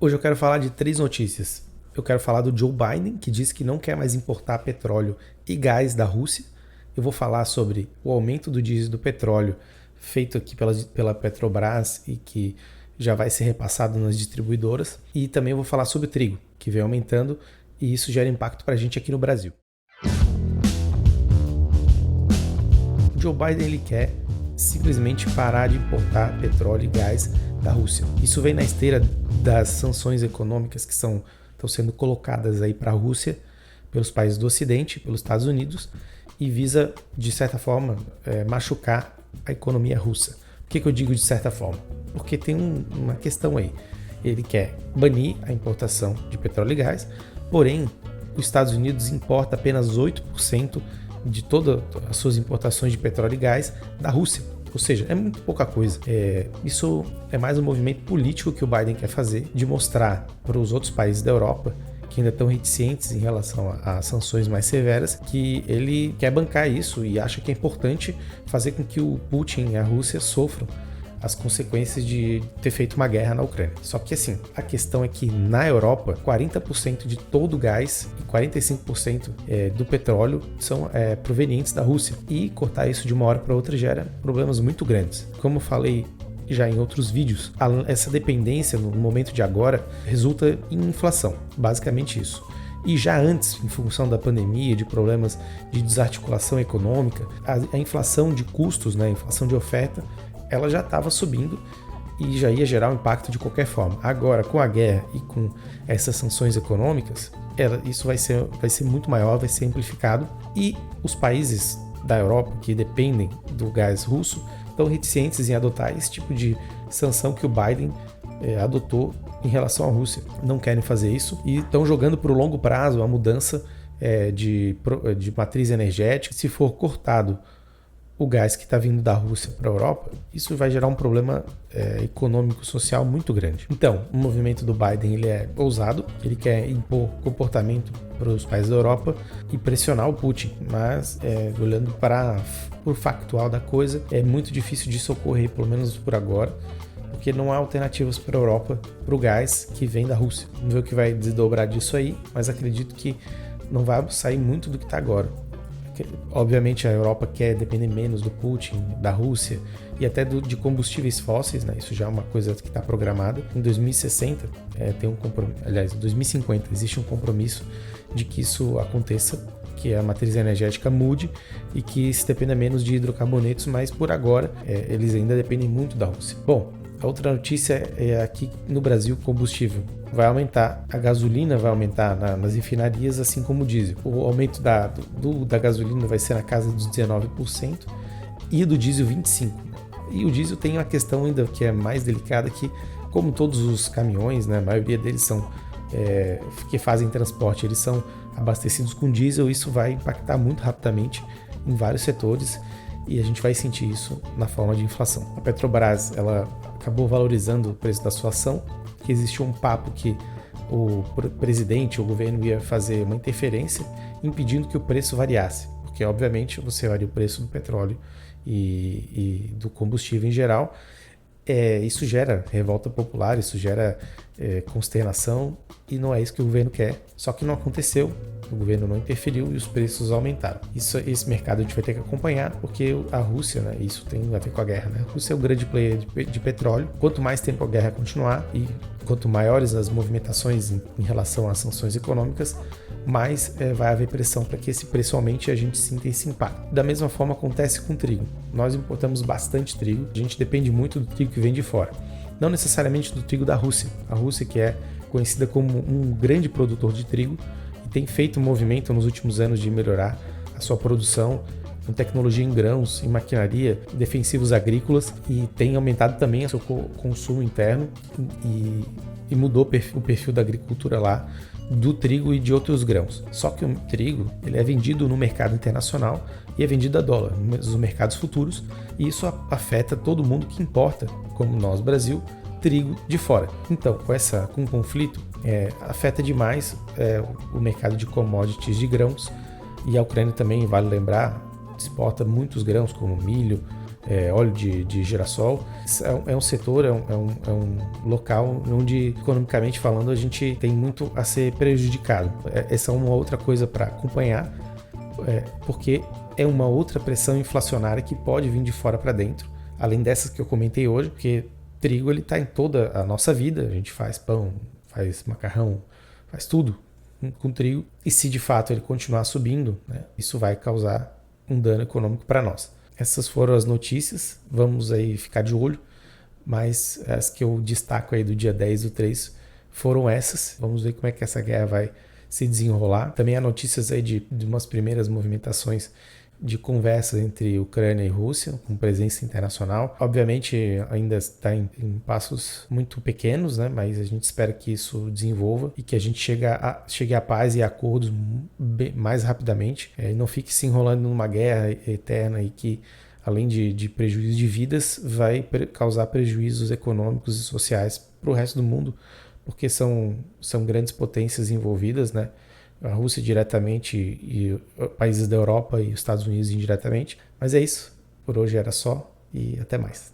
Hoje eu quero falar de 3 notícias. Eu quero falar do Joe Biden, que diz que não quer mais importar petróleo e gás da Rússia. Eu vou falar sobre o aumento do diesel do petróleo feito aqui pela Petrobras e que já vai ser repassado nas distribuidoras. E também vou falar sobre o trigo, que vem aumentando e isso gera impacto para a gente aqui no Brasil. O Joe Biden ele quer simplesmente parar de importar petróleo e gás da Rússia. Isso vem na esteira das sanções econômicas que estão sendo colocadas aí para a Rússia pelos países do Ocidente, pelos Estados Unidos, e visa, de certa forma, machucar a economia russa. Por que eu digo de certa forma? Porque tem uma questão aí. Ele quer banir a importação de petróleo e gás, porém, os Estados Unidos importa apenas 8% de todas as suas importações de petróleo e gás da Rússia. Ou seja, é muito pouca coisa. Isso é mais um movimento político que o Biden quer fazer, de mostrar para os outros países da Europa, que ainda estão reticentes em relação a sanções mais severas, que ele quer bancar isso e acha que é importante fazer com que o Putin e a Rússia sofram as consequências de ter feito uma guerra na Ucrânia. Só que assim, a questão é que na Europa, 40% de todo o gás e 45% do petróleo são provenientes da Rússia. E cortar isso de uma hora para outra gera problemas muito grandes. Como eu falei já em outros vídeos, essa dependência no momento de agora resulta em inflação, basicamente isso. E já antes, em função da pandemia, de problemas de desarticulação econômica, a inflação de custos, né, a inflação de oferta, ela já estava subindo e já ia gerar um impacto de qualquer forma. Agora, com a guerra e com essas sanções econômicas, isso vai ser muito maior, vai ser amplificado. E os países da Europa que dependem do gás russo estão reticentes em adotar esse tipo de sanção que o Biden adotou em relação à Rússia. Não querem fazer isso e estão jogando para o longo prazo a mudança de matriz energética. Se for cortado o gás que está vindo da Rússia para a Europa, isso vai gerar um problema econômico-social muito grande. Então, o movimento do Biden ele é ousado, ele quer impor comportamento para os países da Europa e pressionar o Putin, mas olhando para o factual da coisa, é muito difícil disso ocorrer, pelo menos por agora, porque não há alternativas para a Europa para o gás que vem da Rússia. Vamos ver o que vai desdobrar disso aí, mas acredito que não vai sair muito do que está agora. Obviamente a Europa quer depender menos do Putin, da Rússia e até de combustíveis fósseis, né? Isso já é uma coisa que está programada. Em 2060 tem um compromisso, aliás, em 2050 existe um compromisso de que isso aconteça, que a matriz energética mude e que se dependa menos de hidrocarbonetos, mas por agora eles ainda dependem muito da Rússia. Bom, a outra notícia é aqui no Brasil, combustível vai aumentar, a gasolina vai aumentar nas refinarias, assim como o diesel. O aumento da gasolina vai ser na casa dos 19% e do diesel 25%. E o diesel tem uma questão ainda que é mais delicada, que como todos os caminhões, né, a maioria deles são que fazem transporte, eles são abastecidos com diesel, isso vai impactar muito rapidamente em vários setores e a gente vai sentir isso na forma de inflação. A Petrobras ela acabou valorizando o preço da sua ação, que existiu um papo que o presidente, o governo ia fazer uma interferência impedindo que o preço variasse, porque obviamente você varia o preço do petróleo e do combustível em geral, isso gera revolta popular, isso gera consternação e não é isso que o governo quer, só que não aconteceu. O governo não interferiu e os preços aumentaram. Esse mercado a gente vai ter que acompanhar, porque a Rússia, né, isso tem a ver com a guerra, né? A Rússia é o grande player de petróleo. Quanto mais tempo a guerra continuar e quanto maiores as movimentações em relação às sanções econômicas, mais vai haver pressão para que esse preço aumente e a gente sinta esse impacto. Da mesma forma acontece com o trigo. Nós importamos bastante trigo, a gente depende muito do trigo que vem de fora. Não necessariamente do trigo da Rússia. A Rússia, que é conhecida como um grande produtor de trigo, tem feito um movimento nos últimos anos de melhorar a sua produção com tecnologia em grãos, em maquinaria, defensivos agrícolas e tem aumentado também o seu consumo interno e mudou o perfil da agricultura lá do trigo e de outros grãos. Só que o trigo ele é vendido no mercado internacional e é vendido a dólar, nos mercados futuros, e isso afeta todo mundo que importa, como nós, Brasil, trigo de fora. Então, com o conflito, afeta demais o mercado de commodities de grãos, e a Ucrânia também, vale lembrar, exporta muitos grãos como milho, óleo de girassol. É um setor, é um local onde, economicamente falando, a gente tem muito a ser prejudicado. Essa é uma outra coisa para acompanhar, porque é uma outra pressão inflacionária que pode vir de fora para dentro, além dessas que eu comentei hoje, porque trigo ele está em toda a nossa vida, a gente faz pão, faz macarrão, faz tudo com trigo, e se de fato ele continuar subindo, né, isso vai causar um dano econômico para nós. Essas foram as notícias, vamos aí ficar de olho, mas as que eu destaco aí do dia 10/3 foram essas. Vamos ver como é que essa guerra vai se desenrolar. Também há notícias aí de umas primeiras movimentações de conversas entre Ucrânia e Rússia, com presença internacional. Obviamente ainda está em passos muito pequenos, né? Mas a gente espera que isso desenvolva e que a gente chegue a paz e acordos mais rapidamente, e não fique se enrolando numa guerra eterna e que, além de prejuízo de vidas, vai causar prejuízos econômicos e sociais para o resto do mundo, porque são grandes potências envolvidas, né? A Rússia diretamente e países da Europa e os Estados Unidos indiretamente. Mas é isso. Por hoje era só e até mais.